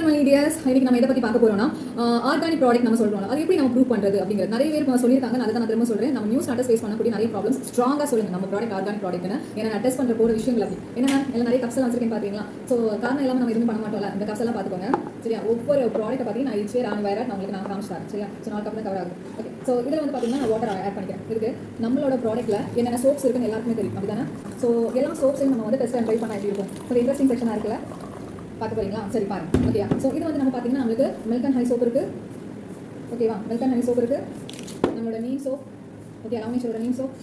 Welcome my tears. இன்னைக்கு நம்ம எதை பற்றி பார்க்க போறோம்னா ஆர்கானிக் ப்ராடக்ட் நம்ம சொல்றோம். அது எப்படி நம்ம ப்ரூவ் பண்றது அப்படிங்கிறது நிறைய பேர் சொல்லியிருக்காங்க. நான் அதை நான் திரும்ப சொல்றேன். நம்ம நியூ ஸ்டார்டர்ஸ் ஃபேஸ் பண்ணக்கூடிய நிறைய ப்ராப்ளம்ஸ் ஸ்ட்ராங்காக சொல்லுங்க நம்ம ப்ராடக்ட் ஆர்கானிக் ப்ராடக்ட்னு. ஏன்னா நான் டெஸ்ட் பண்ற போற விஷயங்கள் அப்படி என்னன்னா எல்லாம் நிறைய கப்ஸ் எல்லாம் வச்சிருக்கேன் பார்த்தீங்களா. ஸோ காரணம் இல்லாமல் நம்ம எதுவும் பண்ண மாட்டோம்ல. இந்த கப்ஸ் எல்லாம் பார்த்துக்கோங்க சரியா. ஒவ்வொரு ப்ராடக்ட்டை பற்றி நான் இச்சே ரான் வேற நான் உங்களுக்கு நான் காமிச்சிட்டேன் சரியா. ஸோ 4 கப் தான் கவர் ஆகும். ஓகே. ஸோ இதில் வந்து பார்த்தீங்கன்னா நான் வாட்டர் ஆட் பண்ணிக்கிறேன். இதுக்கு நம்மளோட ப்ராடக்ட்ல என்னென்ன சோப்ஸ் இருக்குன்னு எல்லாருக்குமே தெரியும் அப்படிதானே. ஸோ எல்லா சோப்ஸையும் நம்ம வந்து டெஸ்ட் அண்ட் ட்ரை பண்ண எப்படி இருக்கும். ஸோ இன்ட்ரெஸ்டிங் செக்ஷனாக இருக்குல்ல, பார்க்க போறீங்களா? சரி பாருங்க. ஓகேயா. ஸோ இது வந்து நம்ம பார்த்தீங்கன்னா நம்மளுக்கு மில்க் அண்ட் ஹனி சோப் இருக்கு. ஓகேவா. மில்க் அண்ட் ஹனி சோப் இருக்கு. நம்மளோட நீம் சோப். ஓகே. லவ் நேச்சரோட நீம் சோப்.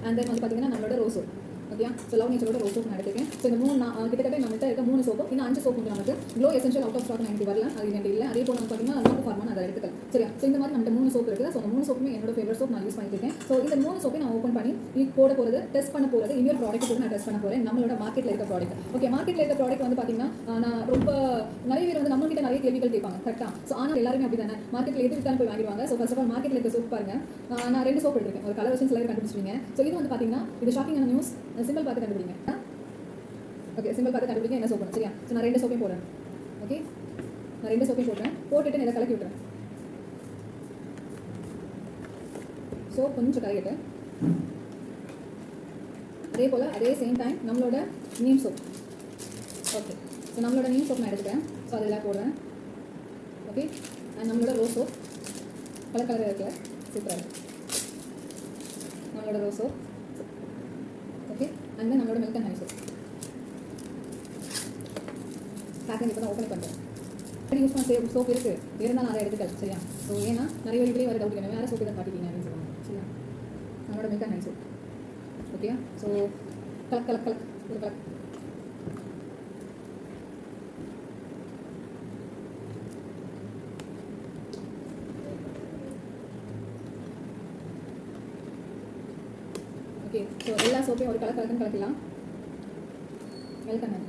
அண்ட் தென் வந்து பார்த்தீங்கன்னா நம்மளோட ரோஸ் சோப். ஓகேயா. ஸோ லவ் நேச்சரோட ரோஸ் சோப் நான் எடுத்துக்கேன். ஸோ இந்த 3 கிட்டத்தட்ட நம்மகிட்ட இருக்க 3 சோப்பு இன்னும் 5 சோப்பு நமக்கு glow essential out of stock எனக்கு வரல. அது எனக்கு இல்லை. அதே போல் வந்து பார்த்தீங்கன்னா நோட் ஃபார்மா அதை எடுத்துக்கலாம் சரியா. ஸோ இந்த மாதிரி நம்மகிட்ட 3 சோப் இருக்குது. ஸோ அந்த 3 சோப்புமே என்னோட ஃபேவரட் சோப் நான் யூஸ் பண்ணியிருக்கேன். ஸோ இந்த 3 சோப்பை நான் ஓப்பன் பண்ணி போட போகிறது டெஸ்ட் பண்ண போகிறது இன்னொரு ப்ராடக்ட் கூட நான் டெஸ்ட் பண்ண போகிறேன். நம்மளோட மார்க்கெட்டில் இருக்க ப்ராடக்ட். ஓகே. மார்க்கெட்டில் இருக்க ப்ராடக்ட் வந்து பார்த்தீங்கன்னா நான் ரொம்ப நிறைய பேர் வந்து நம்மகிட்ட நிறைய கேள்விகள் கேட்பாங்க கரெக்டாக. ஸோ ஆனால் எல்லாருமே அப்படி தானே மார்க்கெட்டில் எது விட்டாலும் போய் வாங்கிடுவாங்க. ஸோ ஃபர்ஸ்ட் ஆஃப் ஆல் மார்க்கெட்டில் இருக்க சோப் பாருங்க. நான் 2 சோப் எடுத்துருக்கேன். ஒரு கலர் வச்சு சிலர் கண்டுபிடிச்சிருங்க. ஸோ இது வந்து பார்த்தீங்கன்னா இது ஷாக்கிங்கான நியூஸ். சிம்பிள் பார்த்து கண்டுபிடிங்க. ஓகே. சிம்பிள் பார்த்து கண்டுபிடிங்க என்ன சோப் சரியா. ஸோ நான் 2 சோப்பையும் போடுறேன். ஓகே. நான் 2 சோப்பையும் போடுறேன். போட்டுட்டு இதை கலக்கி விட்டுறேன். சோப் கொஞ்சம் கலக்கிட்டு அதே போல் அதே சேம் டைம் நம்மளோட நீம் சோப். ஓகே. ஸோ நம்மளோட நீம் சோப் நான் எடுத்துக்கிறேன். ஸோ அதெல்லாம் போடுறேன். ஓகே. அண்ட் நம்மளோட ரோஸ் சோப் கலர் இருக்குல்ல சூப்பராக இருக்குது. நம்மளோட rose soap. Okay. And then நம்மளோட milk and honey soap. Packing இப்போ தான் ஓப்பன் பண்ணுறேன். யூஸ் பண்ண சோப் இருக்குது இருந்தால் நான் அதை எடுத்துக்கல சரியா. ஸோ ஏன்னா நிறைய வீட்லேயே வர டவுட் வேணும் வேறு சோப்பு தான் காட்டிட்டீங்க அப்படின்னு சொல்லுவாங்க சரியா. நம்மளோட milk and honey soap. Okay. So கலக் ஒரு கலக். ஓகே. ஸோ எல்லா சோப்பையும் ஒரு கலக்குன்னு கலக்கலாம். மில்க் அண்ட் ஹனி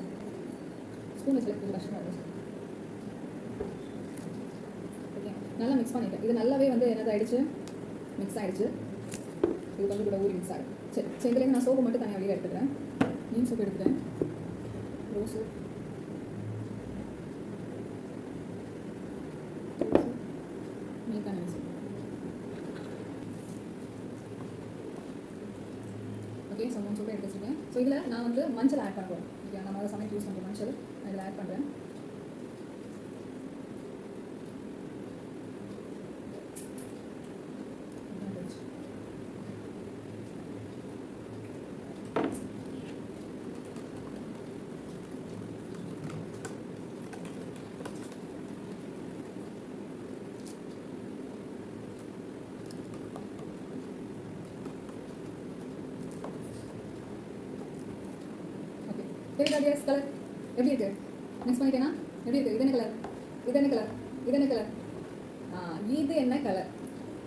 ஸ்பூன் வச்சு கொஞ்சம் கஷ்டமாக இருக்கும். ஓகே. நல்லா மிக்ஸ் பண்ணிட்டேன். இது நல்லாவே வந்து என்னது ஆகிடுச்சு மிக்ஸ் ஆகிடுச்சு. இது கொஞ்சம் கூட ஊறி மிக்ஸ் ஆகிடும். சரி. ஸோ இதுலேருந்து நான் சோப்பு மட்டும் தனியாக வெளியே எடுத்துக்கிறேன். நீம் சோப்பு எடுத்துக்கிறேன். Rose soap milk and honey soap. Okay. So 3 சோப்பை எடுத்து வச்சுருக்கேன். ஸோ இதில் நான் வந்து மஞ்சள் ஆட் பண்ணுறோம். ஓகே. நம்ம அதை சமைக்க யூஸ் பண்ணுற மஞ்சள் நான் இதில் ஆட் பண்ணுறேன். கலர் எப்படி இருக்கு மிக்ஸ் பண்ணிட்டேன்னா எப்படி இருக்கு. இது என்ன கலர் இது என்ன கலர் இது என்ன கலர் இது என்ன கலர்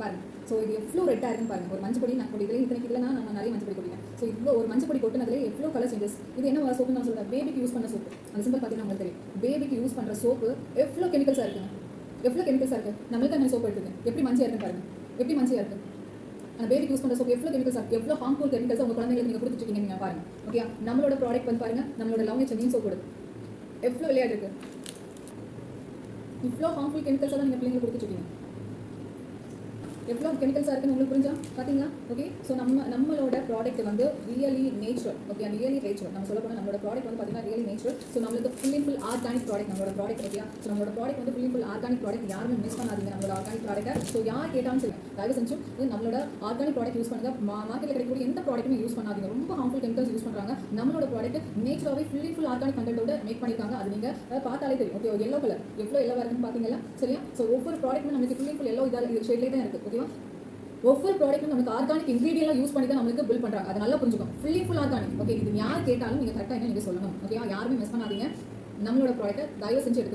பாருங்க. ஸோ இது எவ்வளோ ரெட்டாக இருக்குன்னு பாருங்க. ஒரு மஞ்சள் பொடி நான் கொடிக்கிறேன். இதில் நம்ம நிறைய மஞ்சள் பொடி கொடிக்கிறேன். ஸோ இவ்வளோ ஒரு மஞ்சள் பொடி கொட்டினதுல எவ்வளோ கலர் சேஞ்சஸ். இது என்ன சோப்பு நான் சொல்கிறேன். பேபிக்கு யூஸ் பண்ண சோப்பு. அந்த சிம்பிள் பார்த்தீங்கன்னா உங்களுக்கு தெரியும். பேபிக்கு யூஸ் பண்ணுற சோப்பு எவ்வளோ கெமிக்கல்ஸாக இருக்குங்க. எவ்வளோ கெமிக்கல்ஸாக இருக்குது. நான் மில்க் அண்ட் ஹனி சோப்பு எடுத்துக்கேன். எப்படி மஞ்சள் இருக்குன்னு பாருங்க. எப்படி மஞ்சள் இருக்குது. அந்த பேபிக்கு யூஸ் பண்ணுற சோப் எவ்வளோ கெமிக்கல்ஸ் இருக்குது. எவ்வளோ ஹார்ம்ஃபுல் கெமிக்கல்ஸ் உங்கள் குழந்தைங்களுக்கு நீங்கள் கொடுத்துருக்கீங்க நீங்கள் பாருங்க. ஓகே. நம்மளோட ப்ராடக்ட் வந்து பாருங்க. நம்மளோட லவ் நேச்சர் நீம் சோப் கொடுது எவ்வளோ விளையாட்டு இருக்குது. இவ்வளோ ஹார்ம்ஃபுல் கெமிக்கல்ஸாக தான் நீங்கள் பிள்ளைங்களுக்கு கொடுத்துருக்கீங்க. எவ்வளோ கெமிக்கல்ஸாக இருக்குன்னு உங்களுக்கு புரிஞ்சா பார்த்தீங்களா. ஓகே. ஸோ நம்மளோட ப்ராடக்ட் வந்து really natural. Okay. Really natural நம்ம சொல்ல போனால் நம்மளோட ப்ராடக்ட் வந்து பார்த்தீங்கன்னா ரியலி நேச்சுரல். ஸோ நம்மளுக்கு ஃபுல் ஆர்கானிக் ப்ராடக்ட் நம்மளோட ப்ராடக்ட். ஓகே. ஸோ நம்மளோட ப்ராடக்ட் வந்து ஃபுல் ஆர்கானிக் ப்ராடக்ட். யாருமே மிஸ் பண்ணாதீங்க நம்மளோட ஆர்கானிக் ப்ராடக்ட்டை. ஸோ யார் கேட்டாலும் சரி தயவு செஞ்சு நம்மளோட ஆர்கானிக் ப்ராடக்ட் யூஸ் பண்ணுங்க. மார்க்கெட்டில் கிடைக்கக்கூடிய எந்த ப்ராடக்ட்டுமே யூஸ் பண்ணாதீங்க. ரொம்ப ஹார்ம்ஃபுல் கெமிக்கல்ஸ் யூஸ் பண்ணுறாங்க. நம்மளோட ப்ராடக்ட் நேச்சுரலாகவே ஃபுல் ஆர்கானிக் கண்டென்ட்டோட மேக் பண்ணியிருக்காங்க. அது நீங்கள் பார்த்தாலே தெரியும். ஓகே. எல்லோ கலர் எவ்வளோ எல்லோ இருக்குன்னு பார்த்தீங்களா சரியா. ஸோ ஒவ்வொரு ப்ராடக்ட்டுமே நமக்கு ஃபுல் எல்லோ இதாக ஷேட்லேயே தான் இருக்குது. ஓகேவா. ஒவ்வொரு ப்ராடக்ட்டும் நமக்கு ஆர்கானிக் இன்கிரீடியன்ட் யூஸ் பண்ணி தான் நமக்கு பில் பண்ணுறாங்க. அது நல்லா புரிஞ்சுக்கும். Full organic. ஓகே. இது யார் கேட்டாலும் நீங்கள் கரெக்டாக என்ன நீங்கள் சொல்லணும். ஓகேவா. யாருமே மிஸ் பண்ணாதீங்க. நம்மளோட ப்ராடக்ட்டை தயவு செஞ்சு எடுத்து